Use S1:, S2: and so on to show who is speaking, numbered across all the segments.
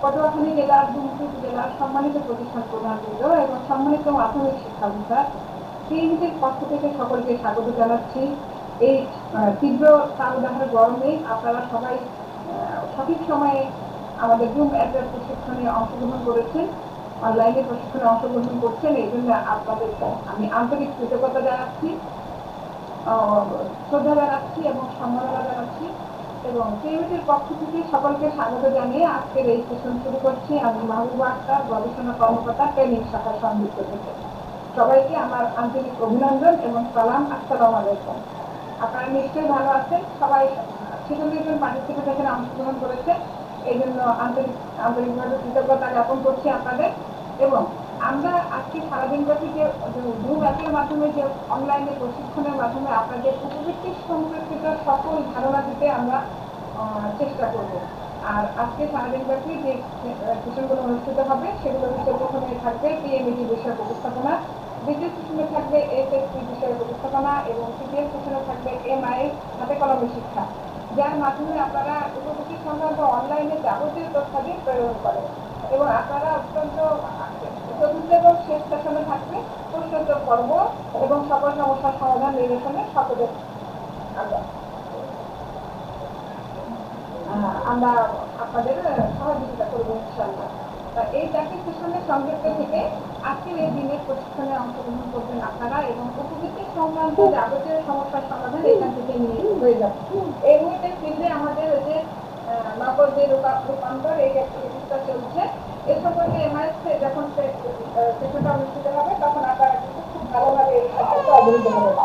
S1: পটুয়াখালী জেলার দুমকি জেলার সম্মানিত প্রতিষ্ঠান প্রধানবৃন্দ এবং সম্মানিত মাধ্যমিক শিক্ষা অফিসার টিএমসির পক্ষ থেকে সকলকে স্বাগত জানাচ্ছি। এই তীব্র তাপদাহের গরমে আপনারা সবাই সঠিক সময়ে আমাদের জুম অ্যাপের প্রশিক্ষণে অংশগ্রহণ করেছেন, অনলাইনে প্রশিক্ষণে অংশগ্রহণ করছেন। এই জন্য আপনাদের আমি আন্তরিক কৃতজ্ঞতা জানাচ্ছি, শ্রদ্ধা জানাচ্ছি এবং সম্মাননা জানাচ্ছি এবং টিএমসির পক্ষ থেকে সকলকে স্বাগত জানিয়ে আজকের এই সেশন শুরু করছি। আমি মাহবুবা আক্তার, গবেষণা কর্মকর্তা, ট্রেনিং শাখা সংযুক্ত থেকে। সবাইকে আমার আন্তরিক অভিনন্দন এবং সালাম। আসসালামু আলাইকুম। আপনারা নিশ্চয়ই ভালো আছেন। সবাই 46 জন পার্টিসিপেন্ট এখানে অংশগ্রহণ করেছে, এই জন্য আন্তরিকভাবে কৃতজ্ঞতা জ্ঞাপন করছি আপনাদের। এবং আমরা আজকে সারাদিন ব্যাপী যে জুম অ্যাপের মাধ্যমে যে অনলাইনে প্রশিক্ষণের মাধ্যমে আপনাদের উপবৃত্তিক সম্পর্কিত সকল ধারণা দিতে আমরা চেষ্টা করব। আর আজকে সারাদিন ব্যাপী যে সেশনগুলো অনুষ্ঠিত হবে সেগুলো হচ্ছে প্রথমে থাকবে পিএমইটি বিষয়ক উপস্থাপনা, দ্বিতীয় সেশনে থাকবে এসএসসি বিষয়ক উপস্থাপনা এবং তৃতীয় সেশনে থাকবে এমআই হাতে কলমে শিক্ষা, যার মাধ্যমে আপনারা উপবৃত্তি সংক্রান্ত অনলাইনে যাবতীয় তথ্যাদি প্রেরণ করেন। এবং আপনারা অত্যন্ত চতুর্থ এবং শেষ সেশনে থাকবে প্রশ্নোত্তর পর্ব এবং সকল সমস্যার সমাধান নিরসনে সকলের আমরা আপনাদের সহযোগিতা করবো ইনশাআল্লাহ। এই চারটি সেশনের সংযুক্ত থেকে আজকের এই দিনের প্রশিক্ষণে অংশগ্রহণ করবেন আপনারা এবং উপবৃত্তি সংক্রান্ত যাবতীয় সমস্যার সমাধান এখান থেকে নিয়ে হয়ে যাবে। এই মুহূর্তে ফিল্ডে আমাদের যে নগদ যে রূপান্তর এই অ্যাক্টিভিটিসটা চলছে, এ সম্পর্কে এমআইএস যখন সেশনটা অনুষ্ঠিত হবে তখন আপনারা কিন্তু খুব ভালোভাবে এই সম্পর্কে অবহিত হবেন।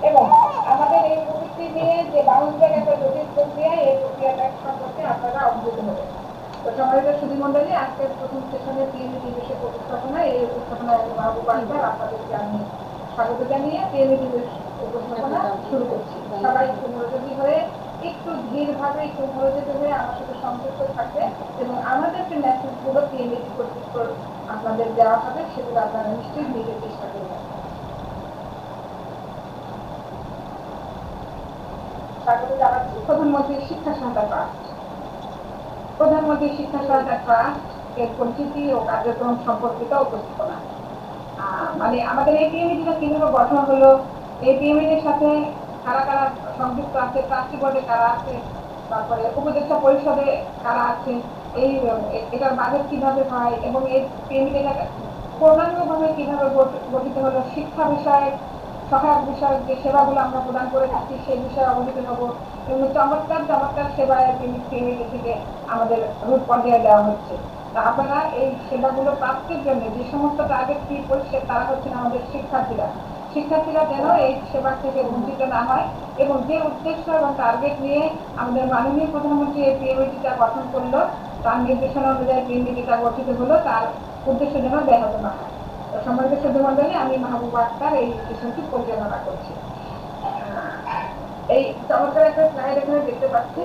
S1: এবং আমাদের এই প্রবৃত্তি নিয়ে যে বাউন্ডারি একটা জটিল প্রক্রিয়া, এই প্রক্রিয়াটা সম্পর্কে আপনারা অবহিত হবেন। তো সম্মানিত সুধী মণ্ডলী, আজকের প্রথম সেশনে পিএমইটি বিষয়ক উপস্থাপনা, এই উপস্থাপনায় মাহবুবা আক্তার আপনাদেরকে আমি স্বাগত জানিয়ে পিএমইটি উপস্থাপনা শুরু করছি। সবাই একটু মনোযোগী হয়ে, একটু ধীরভাবে, একটু মনোযোগী হয়ে আমার সাথে সংযুক্ত থাকবে এবং আমাদের যে মেসেজগুলো পিএমইটি কর্তৃক আপনাদের দেওয়া হবে সেগুলো আপনারা নিশ্চয়ই নিতে চেষ্টা করবেন। স্বাগত জানাচ্ছি প্রধানমন্ত্রী শিক্ষা সহায়তা ট্রাস্ট। প্রধানমন্ত্রী শিক্ষা সহায়তা ট্রাস্ট এর পরিচিতি ও কার্যক্রম সম্পর্কিত উপস্থাপনা। মানে আমাদের এই পিএমইটিটা কিভাবে গঠন হলো, এই পিএমইটির সাথে কারা কারা সংযুক্ত আছে, ট্রাস্টি বোর্ডে কারা আছে, তারপরে উপদেষ্টা পরিষদে কারা আছে, এই এটার বাজেট কিভাবে হয় এবং এই পিএমইটিটা পূর্ণাঙ্গভাবে কিভাবে গঠিত হলো, শিক্ষা বিষয়ে সহায়ক বিষয়ক যে সেবাগুলো আমরা প্রদান করে থাকি সেই বিষয়ে অবহিত হব এবং চমৎকার চমৎকার সেবায় পিএমইটি থেকে আমাদের রূপ পর্যায়ে দেওয়া হচ্ছে। আপনারা এই সেবাগুলো প্রাপ্তির জন্য যে সমস্ত টার্গেট কি করছে তারা হচ্ছেন আমাদের শিক্ষার্থীরা যেন এই সেবা থেকে বঞ্চিত না হয় এবং যে উদ্দেশ্য এবং টার্গেট নিয়ে আমাদের মাননীয় প্রধানমন্ত্রী এই পিএমইটিটা গঠন করলো, তার নির্দেশনা অনুযায়ী পিএমইটিটা গঠিত হলো, তার উদ্দেশ্য যেন ব্যাহত না হয়। সম্মানিত সুধী মণ্ডলী, আমি মাহবুবা আক্তার এই সেশনটি পরিচালনা করছি। এই চমৎকার একটা স্লাইড এখানে দেখতে পাচ্ছি।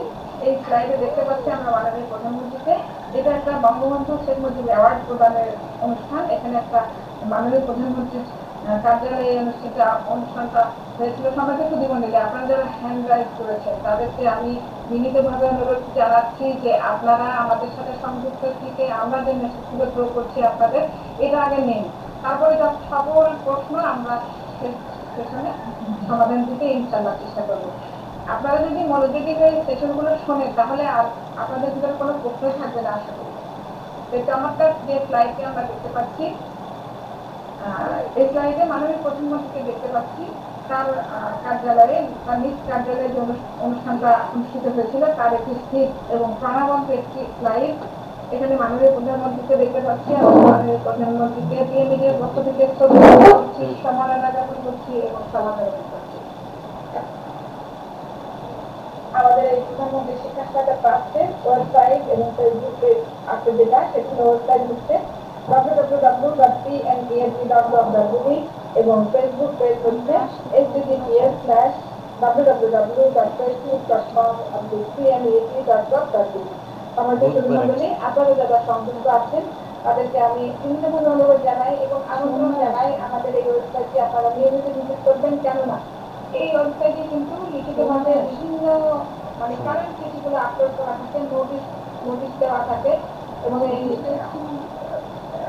S1: এই স্লাইডে দেখতে পাচ্ছি আমরা মাননীয় প্রধানমন্ত্রীকে। এটা একটা বঙ্গবন্ধু শেখ মুজিব অ্যাওয়ার্ড প্রদানের অনুষ্ঠান। এখানে একটা মাননীয় প্রধানমন্ত্রীর কার্যালয়ে অনুষ্ঠানটা হয়েছিল। সম্মানিত সুধী মণ্ডলী, আপনারা যারা হ্যান্ড রাইজ করেছেন তাদেরকে আমি বিনীতভাবে অনুরোধ জানাচ্ছি যে আপনারা আমাদের সাথে সংযুক্ত থেকে আমরা যে মেসেজগুলো থ্রো করছি আপনাদের, এটা আগে নিন, তারপরে সকল প্রশ্ন আমরা সেশনে সমাধান দিতে ইনশাআল্লাহ চেষ্টা করব। আপনারা যদি মনোযোগী হয়ে সেশনগুলো শোনেন তাহলে আর আপনাদের ভিতরে কোনো প্রশ্নই থাকবে না আশা করি। চমৎকার যে স্লাইডটি আমরা দেখতে পাচ্ছি, এই স্লাইডে মাননীয় প্রধানমন্ত্রীকে দেখতে পাচ্ছি। তার কার্যালয়ে, তার নিজ কার্যালয়ে যে অনুষ্ঠানটা অনুষ্ঠিত হয়েছিল তার একটি স্ক্রিপ্ট এবং প্রাণবন্ত একটি স্লাইড এখানে মাননীয় প্রধানমন্ত্রীকে দেখতে পাচ্ছি। মাননীয় প্রধানমন্ত্রীকে পিএমইটির পক্ষ থেকে শ্রদ্ধা করছি, সম্মাননা জ্ঞাপন করছি এবং সালাম জ্ঞাপন করছি। আমাদের এই প্রধানমন্ত্রী শিক্ষা সহায়তা ট্রাস্টের ওয়েবসাইট এবং ফেসবুক পেজ আছে, যেটা সেখানে ওয়েবসাইট হচ্ছে www.pmesg.gov.uk এবং ফেসবুক পেজ হচ্ছে https://www.facebook.com/pmet.gov.uk। আমাদের সুধী মণ্ডলী, আপনারা যারা সংযুক্ত আছেন তাদেরকে আমি বিভিন্নভাবে অনুরোধ জানাই এবং আমন্ত্রণ জানাই আমাদের এই ওয়েবসাইটে আপনারা নিয়মিত ভিজিট করবেন। কেননা এই ওয়েবসাইটে কিন্তু লিখিতভাবে বিভিন্ন মানে কারেন্ট চিঠিগুলো আপলোড করা থাকে, নোটিশ দেওয়া থাকে এবং এই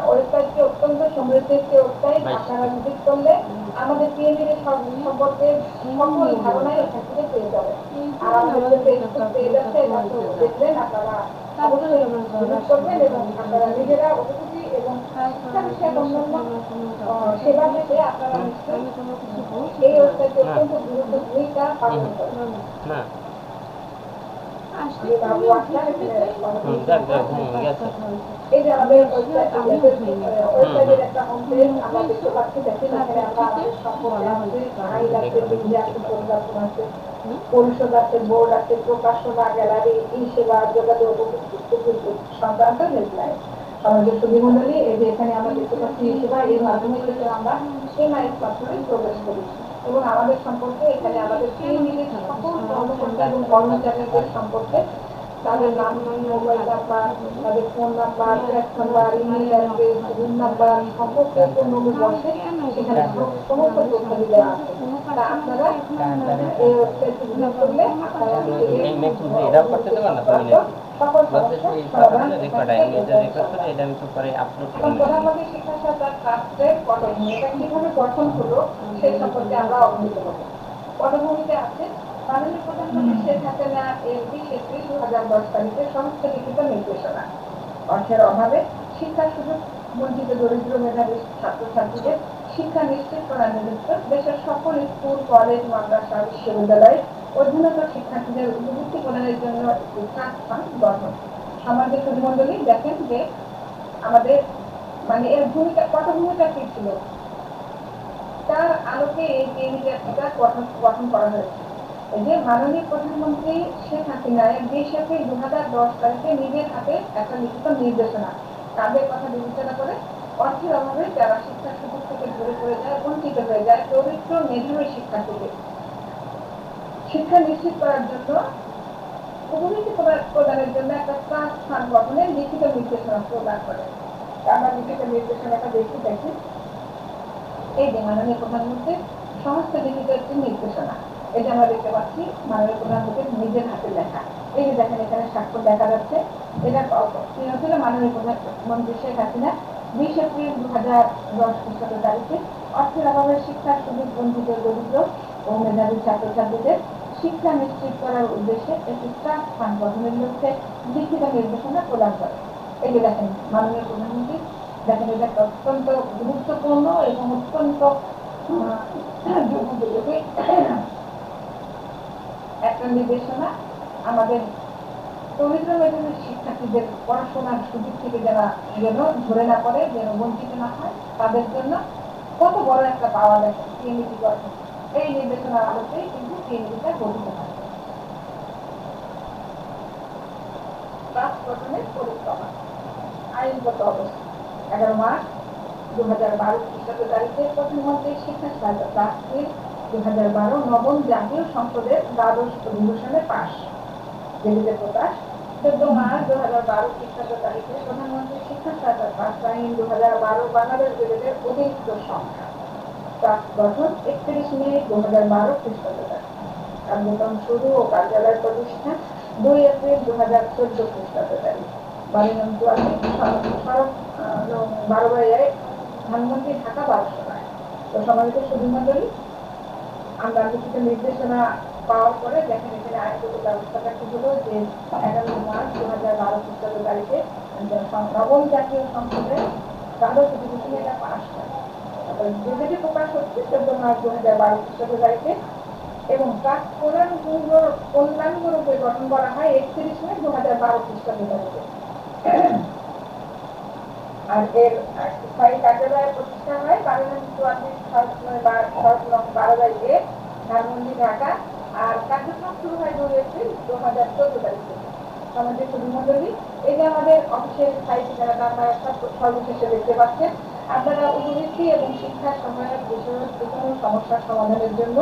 S1: ওয়েবসাইটটি অত্যন্ত সমৃদ্ধ একটি ওয়েবসাইট। আপনারা ভিজিট করলে আমাদের পিএনএর সম্পর্কে সকল ধারণাই এখান থেকে পেয়ে যাবেন। আর আমাদের যে ফেসবুক পেজ আছে এটা তো দেখলেন, আপনারা অবশ্যই ভিজিট করবেন এবং আপনারা নিজেরা অনুভূতি এবং শিক্ষা বিষয়ক অন্যান্য সেবা পেতে আপনারা নিশ্চয়ই এই ওয়েবসাইটে অত্যন্ত গুরুত্ব ভূমিকা পালন করেন। এই যে আমাদের ওয়েবসাইটের একটা হোম পেজ আমরা দেখতে পাচ্ছি, দেখেন এখানে আমরা আমাদের সম্পর্কে আছে, আইন আছে, বিধি আছে, পরিদর্শন আছে, পরিষদ আছে, বোর্ড আছে, প্রকাশনা, গ্যালারি, ই সেবা, যোগাযোগ সংক্রান্ত হেল্পলাইন। আমাদের সুধীমণ্ডলী এই যে এখানে আমরা দেখতে পাচ্ছি ই সেবা, এর মাধ্যমে কিন্তু আমরা এমআইএস মাধ্যমে প্রবেশ করি এবং আমাদের সম্পর্কে এখানে আমাদের পিএনবির সকল কর্মকর্তা এবং কর্মচারীদের সম্পর্কে তাদের নাম, মোবাইল নাম্বার, তাদের phone number, fax number, email address, room number সম্পর্কে কোন বসে সেখানে সমস্ত তথ্য দেওয়া আছে। তা আপনারা এই ওয়েবসাইটে ভিজিট করলে আপনারা সকল সমস্যার সমাধান প্রধানমন্ত্রী শিক্ষা সরকার ট্রাস্টের পটভূমি এটা কিভাবে গঠন হলো সেই সম্পর্কে আমরা অবহিত হব। পটভূমিতে আছে মাননীয় প্রধানমন্ত্রী শেখ হাসিনা এর 20 এপ্রিল 2010 তারিখে সমস্ত লিখিত নির্দেশনা। অর্থের অভাবে শিক্ষার সুযোগ বঞ্চিত দরিদ্র মেধাবী ছাত্রছাত্রীদের শিক্ষা নিশ্চিত করার নিমিত্তে দেশের সকল স্কুল, কলেজ, মাদ্রাসা, বিশ্ববিদ্যালয়ে অধ্যয়নরত শিক্ষার্থীদের উপযুক্ত প্রদানের জন্য একটি ট্রাস্ট ফান্ড গঠন। সমাজের সুধীমণ্ডলী দেখেন যে আমাদের মানে এর ভূমিকা পটভূমিকা কি ছিল, তার আলোকে এই কেন্দ্রটা গঠন করা হয়েছে। এই যে মাননীয় প্রধানমন্ত্রী শেখ হাসিনা 20 এপ্রিল 2010 তারিখে নিজের হাতে একটা লিখিত নির্দেশনা তাদের কথা বিবেচনা করে অর্থের অভাবে যারা শিক্ষার সুযোগ থেকে দূরে পড়ে যায়, বঞ্চিত হয়ে যায়, পবিত্র মেধাবী শিক্ষার্থীদের শিক্ষা নিশ্চিত করার জন্য উপবৃত্তি প্রদানের জন্য একটা ট্রাস্ট ফান্ড গঠনের লিখিত নির্দেশনা প্রদান করে। আমরা লিখিত নির্দেশনাটা দেখি এই যে মাননীয় প্রধানমন্ত্রী সমস্ত লিখিত একটি নির্দেশনা, এটা আমরা দেখতে পাচ্ছি মাননীয় প্রধানমন্ত্রীর নিজের হাতে লেখা। এই যে দেখেন এখানে স্বাক্ষর দেখা যাচ্ছে, এটা ছিল মাননীয় প্রধানমন্ত্রী শেখ হাসিনা 20 এপ্রিল 2010 খ্রিস্টাব্দ তারিখে অর্থের অভাবে শিক্ষার সুযোগ বঞ্চিত দরিদ্র ও মেধাবী ছাত্রছাত্রীদের শিক্ষা নিশ্চিত করার উদ্দেশ্যে একটি ট্রাস্ট ফান্ড গঠনের লক্ষ্যে লিখিত নির্দেশনা প্রদান করে। এই যে দেখেন মাননীয় প্রধানমন্ত্রী দেখেন এটা অত্যন্ত গুরুত্বপূর্ণ এবং অত্যন্ত একটা নির্দেশনা আমাদের দরিদ্র মেধাবী শিক্ষার্থীদের পড়াশোনার সুযোগ থেকে যারা যেন ধরে না পড়ে, যেন বঞ্চিত না হয়, তাদের জন্য কত বড় একটা পাওয়া গেছে পিএনবিটি গঠন। এই নির্দেশনার আলোকেই কিন্তু পিএনবিটা গঠিত হয়। ট্রাস্ট গঠনের পরিকল্পনা আইনগত অবস্থা 11 মার্চ 2012 খ্রিস্টাব্দ তারিখে প্রধানমন্ত্রী শিক্ষা সহায়তা ট্রাস্টের 2012 নবম জাতীয় সংসদের দ্বাদশ অধিবেশনে পাশ। যেটিতে প্রকাশ 14 মার্চ 2012 খ্রিস্টাব্দ তারিখে প্রধানমন্ত্রী শিক্ষা সহায়তা ট্রাস্ট আইন 2012 বাংলাদেশ গেজেটের অতিরিক্ত সংখ্যা। ট্রাস্ট গঠন 31 মে 2012 খ্রিস্টাব্দ তারিখে। কার্যক্রম শুরু ও কার্যালয় প্রতিষ্ঠা 2 এপ্রিল 2014 খ্রিস্টাব্দ তারিখে। বাড়ি নং 44 সড়ক 12 ধানমন্ডি, ঢাকা 1209। তো সম্মানিত সুধীমণ্ডলী, আমরা লিখিত নির্দেশনা পাওয়ার পরে দেখেন এখানে আইনগত ব্যবস্থাটা কি হলো যে 11 মার্চ 2012 খ্রিস্টাব্দ তারিখে নবম জাতীয় সংসদের দ্বাদশ অধিবেশনে এটা পাশ হয়। যেটি প্রকাশ হচ্ছে 14 মার্চ 2012 খ্রিস্টাব্দ তারিখে এবং ট্রাস্ট কল্যাণ রূপে গঠন করা হয় 31 মে 2012 খ্রিস্টাব্দ তারিখে। আর এর স্থায়ী কার্যালয় প্রতিষ্ঠা হয় 12 ধানমন্ডি, ঢাকা। আর কার্যক্রম শুরু হয় 2 এপ্রিল 2014 তারিখে। আমাদের সুধীমণ্ডলী, এই যে আমাদের অফিসের স্থায়ী ঠিকানাটা আপনারা সর্বশেষে দেখতে পাচ্ছেন। আপনারা উপবৃত্তি এবং শিক্ষা সহায়ক বিষয়ের বিভিন্ন সমস্যার সমাধানের জন্য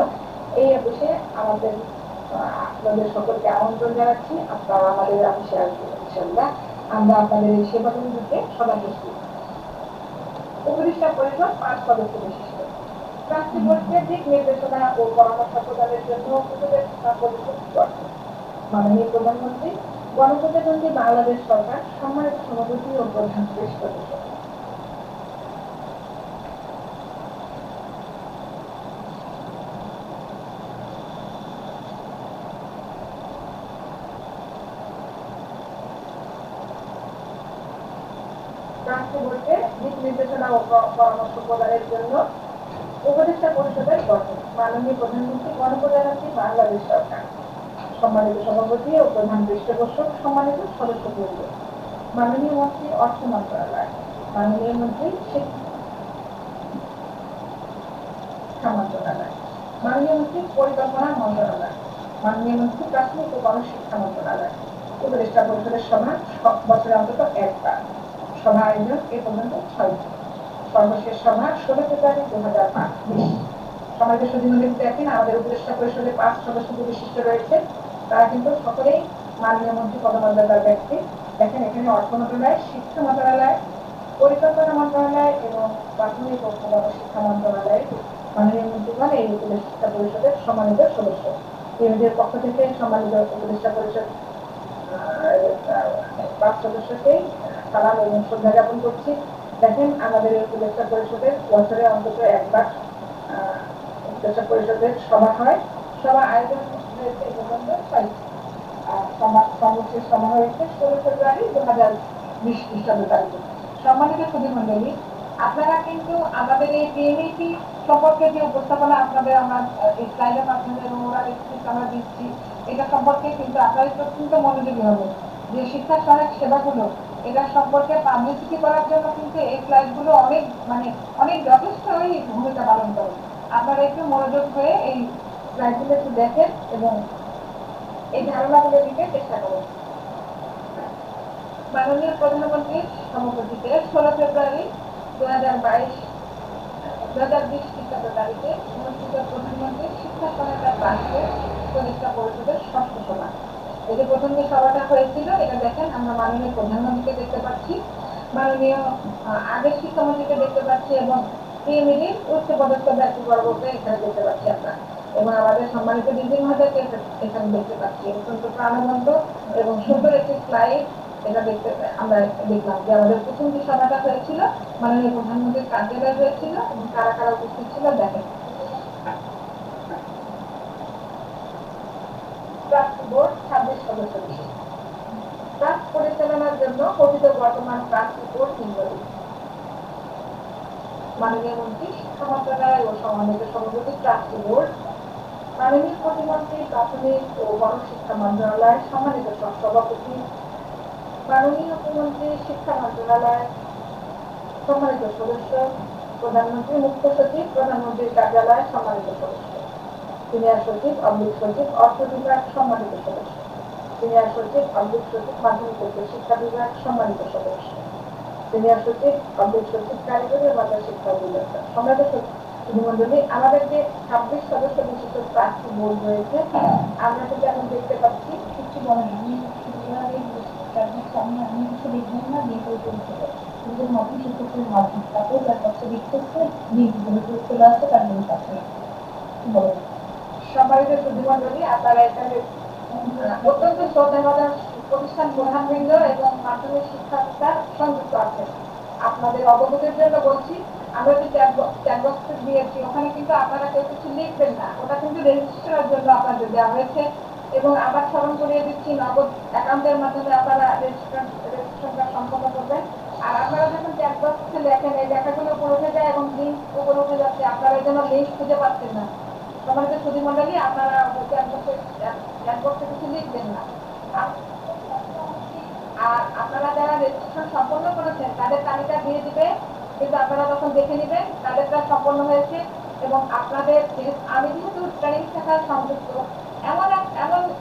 S1: এই অফিসে আপনাদের সকলকে আমন্ত্রণ জানাচ্ছি। আপনারা আমাদের অফিসে আসবেন ইনশাআল্লাহ। আমরা আপনাদের এই সেবাগুলো দিতে সদা প্রস্তুত। উপদেষ্টা পরিষদ 5 সদস্য বিশিষ্ট। ট্রাস্টি বোর্ডকে দিক নির্দেশনা ও পরামর্শ প্রদানের জন্য উপদেষ্টা পরিষদ গঠন। মাননীয় প্রধানমন্ত্রী, গণপ্রজাতন্ত্রী বাংলাদেশ সরকার সম্মানিত সভাপতি ও প্রধান সদস্য। ট্রাস্টি বোর্ডকে দিক নির্দেশনা ও পরামর্শ প্রদানের জন্য উপদেষ্টা পরিষদের গঠন। মাননীয় প্রধানমন্ত্রী, গণপ্রজাতন্ত্রী বাংলাদেশ সরকার সম্মানিত সভাপতি ও প্রধান পৃষ্ঠপোষক, সম্মানিত সদস্যবৃন্দ। মাননীয় মন্ত্রী, অর্থ মন্ত্রণালয়। মাননীয় মন্ত্রী, শিক্ষা মন্ত্রণালয়। মাননীয় মন্ত্রী, পরিকল্পনা মন্ত্রণালয়। মাননীয় মন্ত্রী, প্রাথমিক ও গণশিক্ষা মন্ত্রণালয়। উপদেষ্টা পরিষদের সভা বছরে অন্তত একবার। সভা আয়োজন এ পর্যন্ত 6টি। সর্বশেষ সভা 16 ফেব্রুয়ারি 2005। সমাজের সুধীমন্দির দেখেন আমাদের উপদেষ্টা পরিষদে 5 সদস্য বিশিষ্ট রয়েছে। তারা কিন্তু সকলেই মাননীয় মন্ত্রী পদমর্যাদার ব্যক্তি। দেখেন এখানে অর্থ মন্ত্রণালয়, শিক্ষা মন্ত্রণালয়, পরিকল্পনা মন্ত্রণালয় এবং প্রাথমিক ও গণশিক্ষা মন্ত্রণালয়ের মাননীয় মন্ত্রীগণ এই উপদেষ্টা পরিষদের সম্মানিত সদস্য। এদের পক্ষ থেকে সম্মানিত উপদেষ্টা পরিষদ 5 সদস্যকে সালাম এবং শ্রদ্ধা জ্ঞাপন করছি। দেখেন আমাদের এই উপদেষ্টা পরিষদের বছরে অন্তত একবার উপদেষ্টা পরিষদের সভা হয়। সভা আয়োজন হয়েছে এ পর্যন্ত 6টি। সর্বশেষ সভা হয়েছে 16 ফেব্রুয়ারি 2020 খ্রিস্টাব্দ তারিখে। সম্মানিত সুধীমণ্ডলী, আপনারা কিন্তু আমাদের এই পিএমইটি সম্পর্কে যে উপস্থাপনা আপনাদের আমার এই স্লাইডের মাধ্যমে এবং ওরা আমরা দিচ্ছি, এটা সম্পর্কে কিন্তু আপনারা অত্যন্ত মনোযোগী হবেন যে শিক্ষা সহায়ক সেবাগুলো এটা সম্পর্কে পাবলিসিটি করার জন্য কিন্তু এই স্লাইডগুলো অনেক যথেষ্টই ভূমিকা পালন করে। আপনারা একটু মনোযোগ হয়ে এই স্লাইডগুলো একটু দেখেন এবং এই ধারণাগুলো দিতে চেষ্টা করুন। মাননীয় প্রধানমন্ত্রীর সভাপতিতে 16 ফেব্রুয়ারি 2020 খ্রিস্টাব্দ তারিখে অনুষ্ঠিত প্রধানমন্ত্রী শিক্ষা সহায়তা ট্রাস্টের উপদেষ্টা পরিষদের 6ষ্ঠ সভা। এই যে প্রথম যে সভাটা হয়েছিল এটা দেখেন আমরা মাননীয় প্রধানমন্ত্রীকে দেখতে পাচ্ছি, মাননীয় আগের শিক্ষামন্ত্রীকে দেখতে পাচ্ছি এবং পিএমইডির উচ্চপদস্থ ব্যক্তিবর্গকে এখানে দেখতে পাচ্ছি আমরা, এবং আমাদের সম্মানিত দিদি মহোদয়কে এখানে দেখতে পাচ্ছি। অত্যন্ত প্রাণবন্ত এবং সুন্দর একটি স্লাইড এটা দেখতে আমরা দেখলাম যে আমাদের প্রথম যে সভাটা হয়েছিল মাননীয় প্রধানমন্ত্রীর কার্যালয় হয়েছিল এবং কারা কারা উপস্থিত ছিল দেখেন। ট্রাস্ট বোর্ড 26 সদস্য বিশিষ্ট। ট্রাস্ট পরিচালনার জন্য গঠিত বর্তমান ট্রাস্ট বোর্ড নিম্নলিখিত। মাননীয় মন্ত্রী, শিক্ষা মন্ত্রণালয় ও সম্মানিত সভাপতি ট্রাস্ট বোর্ড। মাননীয় প্রতিমন্ত্রী, প্রাথমিক ও গণশিক্ষা মন্ত্রণালয় সম্মানিত সভাপতি। মাননীয় উপমন্ত্রী, শিক্ষা মন্ত্রণালয় সম্মানিত সদস্য। প্রধানমন্ত্রী, মুখ্য সচিব, প্রধানমন্ত্রীর কার্যালয় সম্মানিত সদস্য। সিনিয়র সচিব অবলিক সচিব, অর্থ বিভাগ সম্মানিত সদস্য। সিনিয়র সচিব অবলিক সচিব, মাধ্যমিক উচ্চ শিক্ষা বিভাগ সম্মানিত সদস্য। সিনিয়র সচিব অবলিক সচিব, কারিগরি ও মাদ্রাসা শিক্ষা অধিদপ্তর। সম্মানিত সুধীমণ্ডলী, আমাদের যে 26 সদস্য বিশিষ্ট ট্রাস্টি বোর্ড রয়েছে আমরা কিন্তু এখন দেখতে পাচ্ছি কিছু বলেন আমি কিছু লিখবেন না দিয়ে কিন্তু নতুন শিক্ষকের মাধ্যমে তারপরে তার কাছে লিখতেছে চলে আসছে তার জন্য কাছে বলেন। সম্মানিত সুধীমণ্ডলী, আপনারা এখানে অত্যন্ত শ্রদ্ধাভাজন প্রতিষ্ঠান প্রধানবৃন্দ এবং মাধ্যমিক শিক্ষার্থীরা সংযুক্ত আছেন। আপনাদের অবগতির জন্য বলছি আমরা যে চ্যাট বক্স দিয়েছি ওখানে কিন্তু আপনারা কেউ কিছু লিখবেন না, ওটা কিন্তু রেজিস্ট্রারের জন্য আপনাদের দেওয়া হয়েছে। এবং আবার স্মরণ করিয়ে দিচ্ছি নগদ অ্যাকাউন্টের মাধ্যমে আপনারা রেজিস্ট্রেশনটা সম্পন্ন করবেন। আর আপনারা যখন চ্যাট বক্সে লেখেন এই লেখাগুলো উপরে উঠে যায় এবং লিঙ্ক উপরে উঠে যাচ্ছে, আপনারা এই জন্য লিঙ্ক খুঁজে পাচ্ছেন না। সম্মানিত সুধীমণ্ডলী, আপনারা চ্যাট বক্সে কিছু লিখবেন না। আর আপনারা যারা রেজিস্ট্রেশন সম্পন্ন করেছেন তাদের তালিকা দিয়ে দিবে, কিন্তু আপনারা তখন দেখে নেবেন তাদেরটা সম্পন্ন হয়েছে। এবং আপনাদের আমি যেহেতু ট্রেনিং শাখায় সংযুক্ত, এমন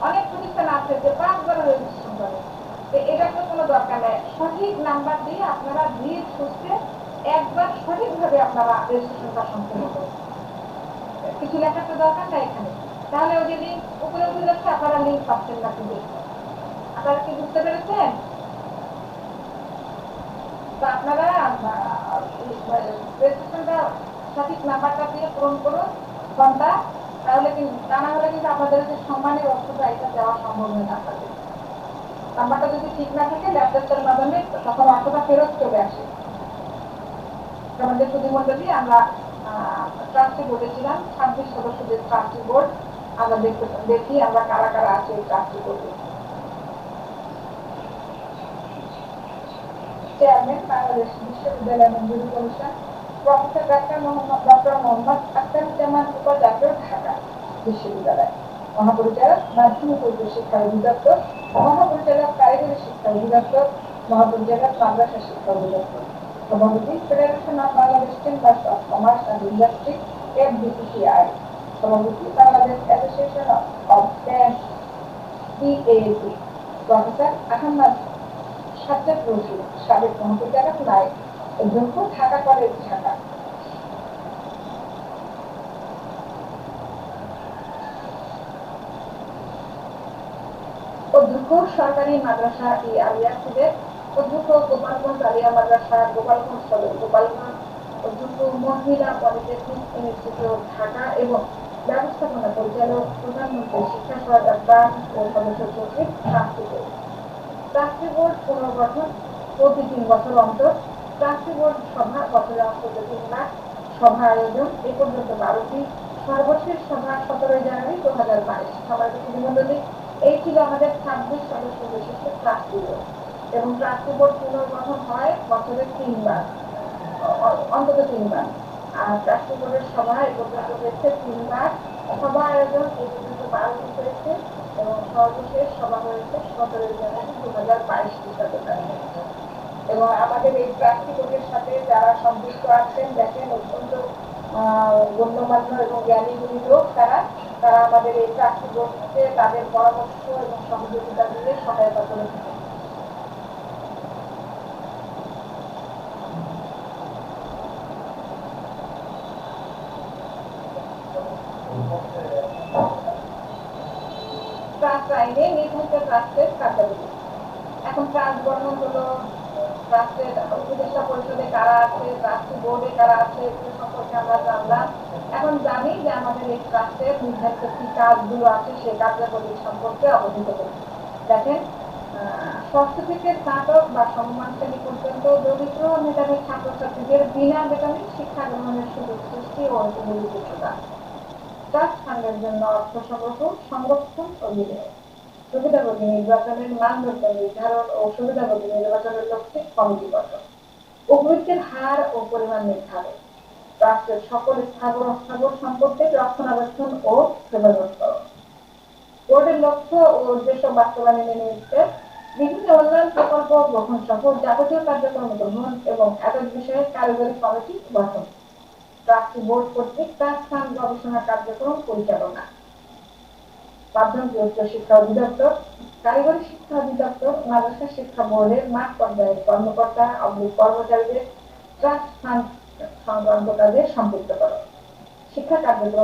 S1: অনেক প্রতিষ্ঠান আছে যে 5 বার রেজিস্ট্রেশন করে, তো এটার তো কোনো দরকার নেই। সঠিক নাম্বার দিয়ে আপনারা ধীর সুস্থে একবার সঠিকভাবে আপনারা রেজিস্ট্রেশনটা সম্পন্ন করুন। কিছু লেখার তো দরকার নাই এখানে, তাহলে ওই যে লিঙ্ক উপরে উঠে যাচ্ছে আপনারা লিঙ্ক পাচ্ছেন না। কিন্তু আপনারা কি বুঝতে পেরেছেন? আপনারা রেজিস্ট্রেশনটা সঠিক নাম্বারটা দিয়ে পূরণ করুন ফর্মটা, তাহলে কিন্তু তা না হলে কিন্তু আপনাদের যে সম্মানের অর্থটা এটা দেওয়া সম্ভব হয় না আপনাদের। নাম্বারটা যদি ঠিক না থাকে ল্যাপটপের মাধ্যমে তখন অর্থটা ফেরত চলে আসে। আমাদের সুধীমণ্ডলী আমরা ট্রাস্টি বোর্ডে ছিলাম, 26 সদস্যদের ট্রাস্টি বোর্ড। আমরা দেখি আমরা কারা কারা আছে এই ট্রাস্টি বোর্ডে। চেয়ারম্যান বাংলাদেশ বিশ্ববিদ্যালয় মঞ্জুরি commission professor doctor Mohammad Akhtaruzzaman উপাচার্য, ঢাকা বিশ্ববিদ্যালয়। মহাপরিচালক মাধ্যমিক উচ্চ শিক্ষা অধিদপ্তর, মহাপরিচালক কারিগরি শিক্ষা অধিদপ্তর, মহাপরিচালক মাদ্রাসা শিক্ষা অধিদপ্তর। সভাপতি Federation of Bangladesh Chambers of Commerce and Industry, FBCCI। সভাপতি Bangladesh Association of Bank, BAC। Professor Ahmad Sajjad Rashid, সাবেক মহাপরিচালক, নায়েক অধ্যক্ষ, ঢাকা কলেজ, ঢাকা। অধ্যক্ষ সরকারি মাদ্রাসা আলিয়া সিলেট, অধ্যক্ষ গোপালগঞ্জ আলিয়া মাদ্রাসা, গোপালগঞ্জ সদর, গোপালগঞ্জ। অধ্যক্ষ মহিলা পলিটেকনিক ইনস্টিটিউট, ঢাকা এবং ব্যবস্থাপনা পরিচালক প্রধানমন্ত্রী শিক্ষা সহায়তা ট্রাস্ট ও সদস্য সচিব, ট্রাস্টি বোর্ড। ট্রাস্টি বোর্ড পুনর্গঠন প্রতি 3 বছর অন্তর। ট্রাস্টি বোর্ড সভা বছরে অন্তত 3 মাস। সভা আয়োজন এ পর্যন্ত 12টি। সর্বশেষ সভা 17 জানুয়ারি 2022। সভায় প্রতিনিধি এই ছিল আমাদের 26 সদস্য বিশিষ্ট ট্রাস্টি বোর্ড। এবং ট্রাস্টি বোর্ড পুনর্গঠন হয় বছরে 3 বার, অন্তত 3 বার। আর ট্রাস্টি বোর্ডের সভা এ পর্যন্ত হয়েছে 3 বার। সভা আয়োজন এ পর্যন্ত 12টি হয়েছে এবং সর্বশেষ সভা হয়েছে 17 জানুয়ারি 2022 খ্রিস্টাব্দে। এবং আমাদের এই ট্রাস্টি বোর্ডের সাথে যারা সম্পৃক্ত আছেন দেখেন অত্যন্ত গণ্যমান্য এবং জ্ঞানীগুণী লোক তারা আমাদের এই ট্রাস্টি বোর্ডকে তাদের পরামর্শ এবং সহযোগিতা দিয়ে সহায়তা করে থাকেন। ট্রাস্ট আইনে নির্ধারিত ট্রাস্টের কার্যাবলী। এখন ট্রাস্ট গঠন হলো, ট্রাস্টের উপদেষ্টা পরিষদে কারা আছে, ট্রাস্টি বোর্ডে কারা আছে, এগুলো সম্পর্কে আমরা জানলাম। এখন জানি যে আমাদের এই ট্রাস্টের নির্ধারিত কি কাজগুলো আছে সেই কার্যাবলী সম্পর্কে অবহিত করি। দেখেন, ষষ্ঠ থেকে স্নাতক বা সমমান শ্রেণী পর্যন্ত দরিদ্র মেধাবী ছাত্রছাত্রীদের বিনা বেতনে শিক্ষা গ্রহণের সুযোগ সৃষ্টি ও উপযোগী প্রদান। ট্রাস্ট ফান্ডের জন্য অর্থ সংগ্রহ, সংরক্ষণ ও বিনিয়োগ। সুবিধাভোগী নির্বাচনের মানদণ্ড নির্ধারণ ও সুবিধাভোগী নির্বাচনের লক্ষ্যে কমিটি গঠন। উপবৃত্তির হার ও পরিমাণ নির্ধারণ। ট্রাস্টের সকল স্থাবর অস্থাবর সম্পত্তির রক্ষণাবেক্ষণ ও সেবাযত্ন। বোর্ডের লক্ষ্য ও উদ্দেশ্য বাস্তবায়নের নিমিত্তে বিভিন্ন উন্নয়ন প্রকল্প গ্রহণ সহ যাবতীয় কার্যক্রম গ্রহণ এবং এতদ বিষয়ে কারিগরি কমিটি গঠন। ট্রাস্টি বোর্ড কর্তৃক ট্রাস্ট ফান্ড গবেষণা কার্যক্রম পরিচালনা। মাধ্যমিক উচ্চ শিক্ষা অধিদপ্তর, কারিগরি শিক্ষা অধিদপ্তর, মাদ্রাসা শিক্ষা বোর্ডের মাঠ পর্যায়ের কর্মকর্তা কর্মচারীদের ট্রাস্ট ফান্ড সংক্রান্ত কাজে সম্পৃক্ত করে শিক্ষা কার্যক্রম